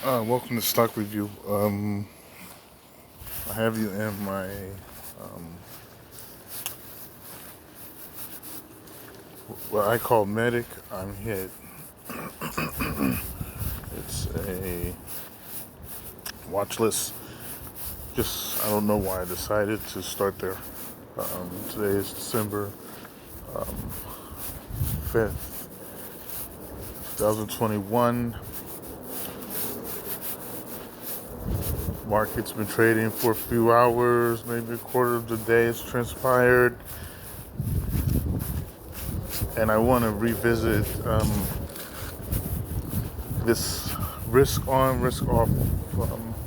Welcome to Stock Review. I have you in my what I call medic. I'm hit. It's a watch list. Just I don't know why I decided to start there. Today is December 5th, 2021. Market's been trading for a few hours, maybe a quarter of the day has transpired, and I want to revisit this risk on, risk off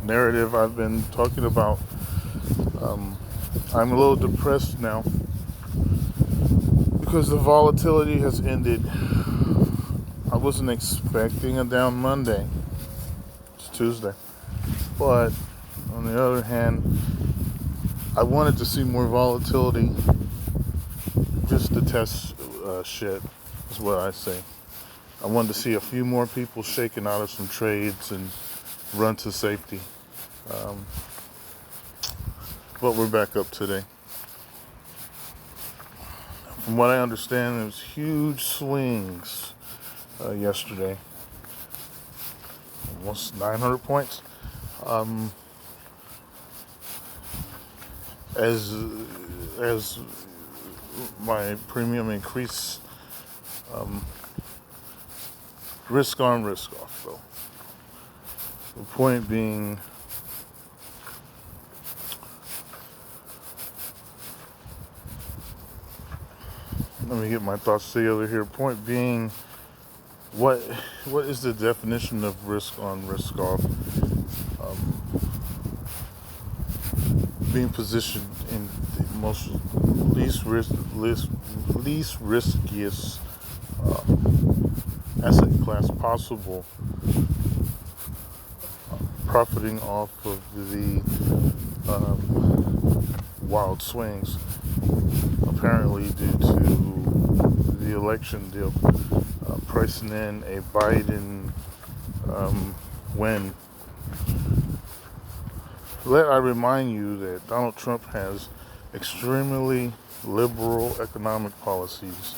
narrative I've been talking about. I'm a little depressed now because the volatility has ended. I wasn't expecting a down Monday. It's Tuesday. But on the other hand, I wanted to see more volatility just to test shit, is what I say. I wanted to see a few more people shaking out of some trades and run to safety. But we're back up today. From what I understand, there was huge swings yesterday, almost 900 points. As my premium increased, risk on, risk off, though. The point being, let me get my thoughts together here. Point being, what is the definition of risk on, risk off? Being positioned in the most least riskiest asset class possible, profiting off of the wild swings, apparently due to the election deal, pricing in a Biden win. Let I remind you that Donald Trump has extremely liberal economic policies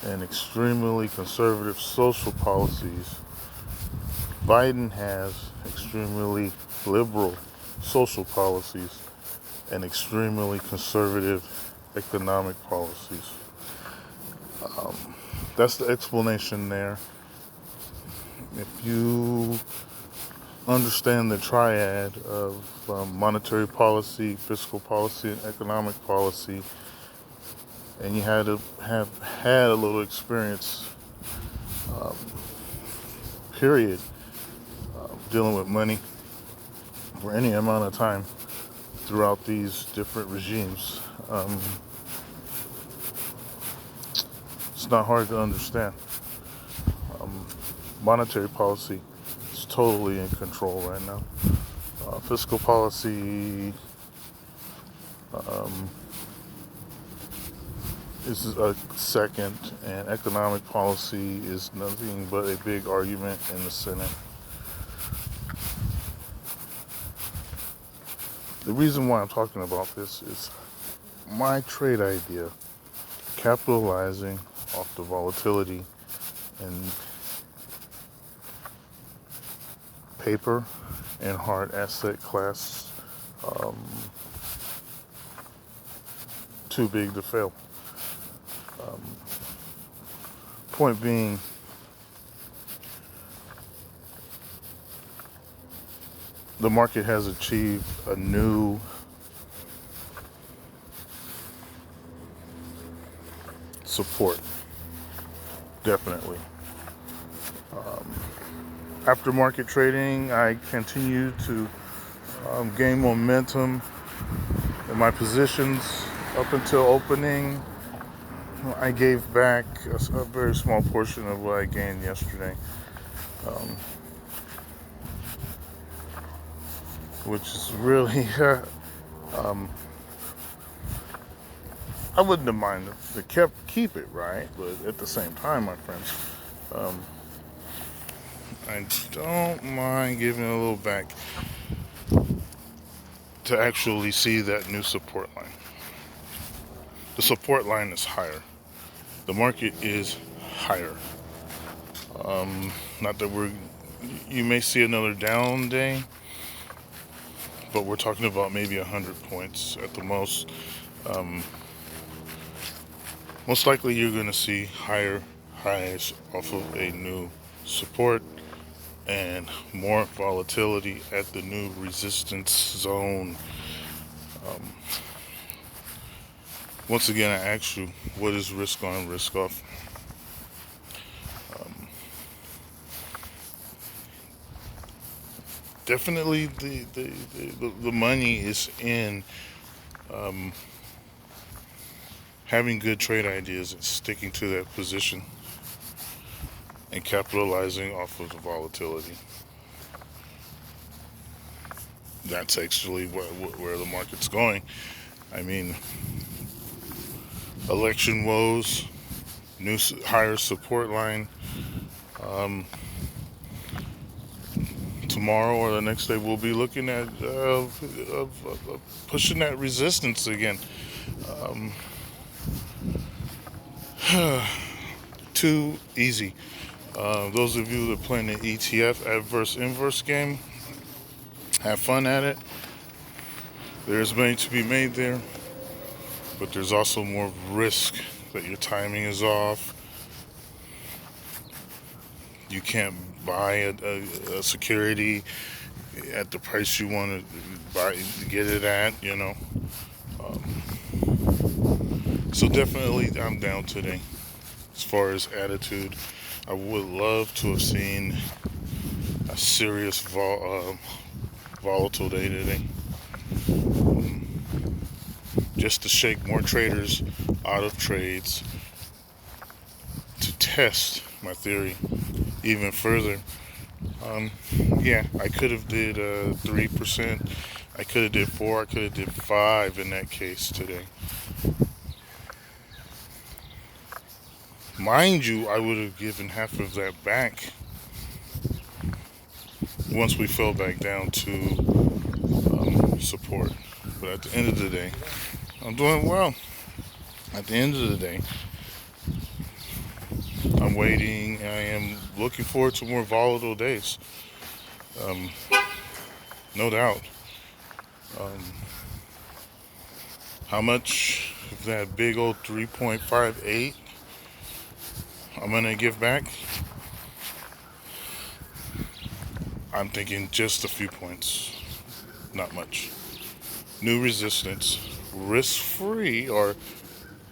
and extremely conservative social policies. Biden has extremely liberal social policies and extremely conservative economic policies. That's the explanation there. If you understand the triad of monetary policy, fiscal policy, and economic policy, and you had to have had a little experience, period, dealing with money for any amount of time throughout these different regimes, it's not hard to understand. Monetary policy is totally in control right now. Fiscal policy is a second, and economic policy is nothing but a big argument in the Senate. The reason why I'm talking about this is my trade idea, capitalizing off the volatility in paper and hard asset class, too big to fail. Point being, the market has achieved a new support, definitely. After market trading, I continue to gain momentum in my positions up until opening. I gave back a very small portion of what I gained yesterday, which is really, I wouldn't have minded to keep it, right? But at the same time, my friends, I don't mind giving a little back to actually see that new support line. The support line is higher. The market is higher. Not that you may see another down day, but we're talking about maybe 100 points at the most. Most likely you're going to see higher highs off of a new support and more volatility at the new resistance zone. Once again, I ask you, what is risk on, risk off? Definitely the money is in having good trade ideas and sticking to that position and capitalizing off of the volatility. That's actually where the market's going. I mean, election woes, new higher support line. Tomorrow or the next day, we'll be looking at pushing that resistance again. Too easy. Those of you that play in the ETF adverse inverse game, have fun at it. There's money to be made there, but there's also more risk that your timing is off. You can't buy a security at the price you want to get it at, you know. So definitely, I'm down today. As far as attitude, I would love to have seen a serious volatile day today, just to shake more traders out of trades, to test my theory even further. Yeah, I could have did 3%. I could have did 4. I could have did 5 in that case today. Mind you, I would have given half of that back once we fell back down to support. But at the end of the day, I'm doing well. At the end of the day, I'm waiting. I am looking forward to more volatile days. No doubt. How much of that big old 3.58 I'm going to give back? I'm thinking just a few points. Not much. New resistance, risk-free or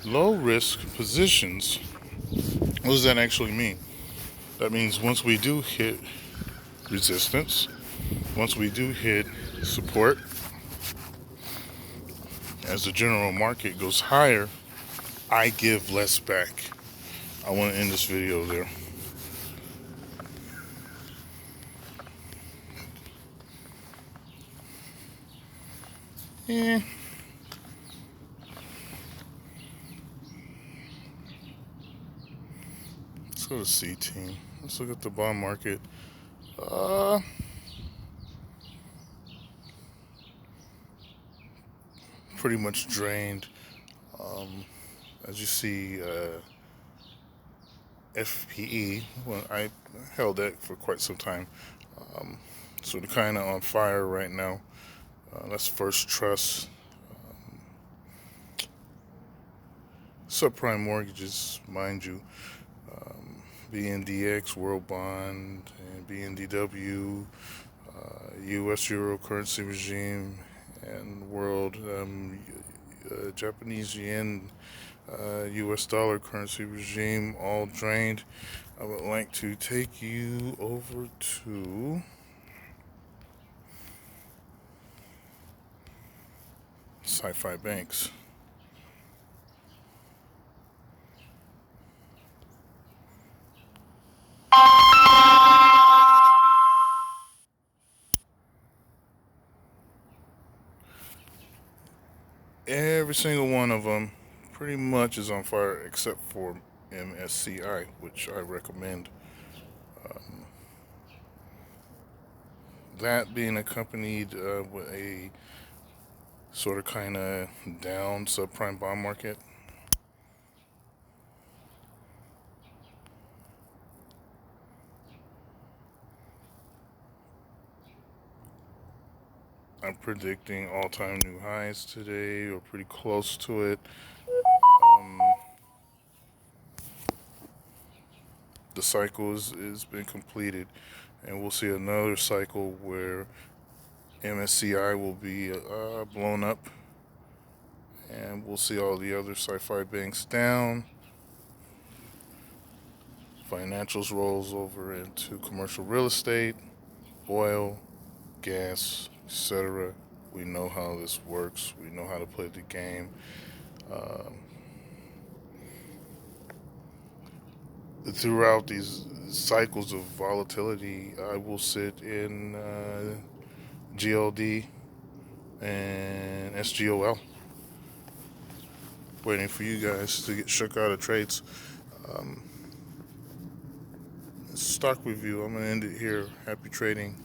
low-risk positions. What does that actually mean? That means once we do hit resistance, once we do hit support, as the general market goes higher, I give less back. I want to end this video there. Yeah. Let's go to C team. Let's look at the bond market. Pretty much drained. As you see, FPE, well, I held that for quite some time. So they're kind of on fire right now. That's First Trust. Subprime mortgages, mind you. BNDX, World Bond, and BNDW, U.S. Euro currency regime, and World Japanese yen, U.S. dollar currency regime, all drained. I would like to take you over to Sci-Fi Banks. Every single one of them pretty much is on fire except for MSCI, which I recommend. That being accompanied with a sort of kind of down subprime bond market. I'm predicting all-time new highs today, or pretty close to it. Um, the cycle is been completed, and we'll see another cycle where MSCI will be blown up, and we'll see all the other sci-fi banks down. Financials rolls over into commercial real estate, oil, gas, etc. We know how this works. We know how to play the game. Um, Throughout these cycles of volatility, I will sit in GLD and SGOL, waiting for you guys to get shook out of trades. Um, Stock review. I'm gonna end it here. Happy trading.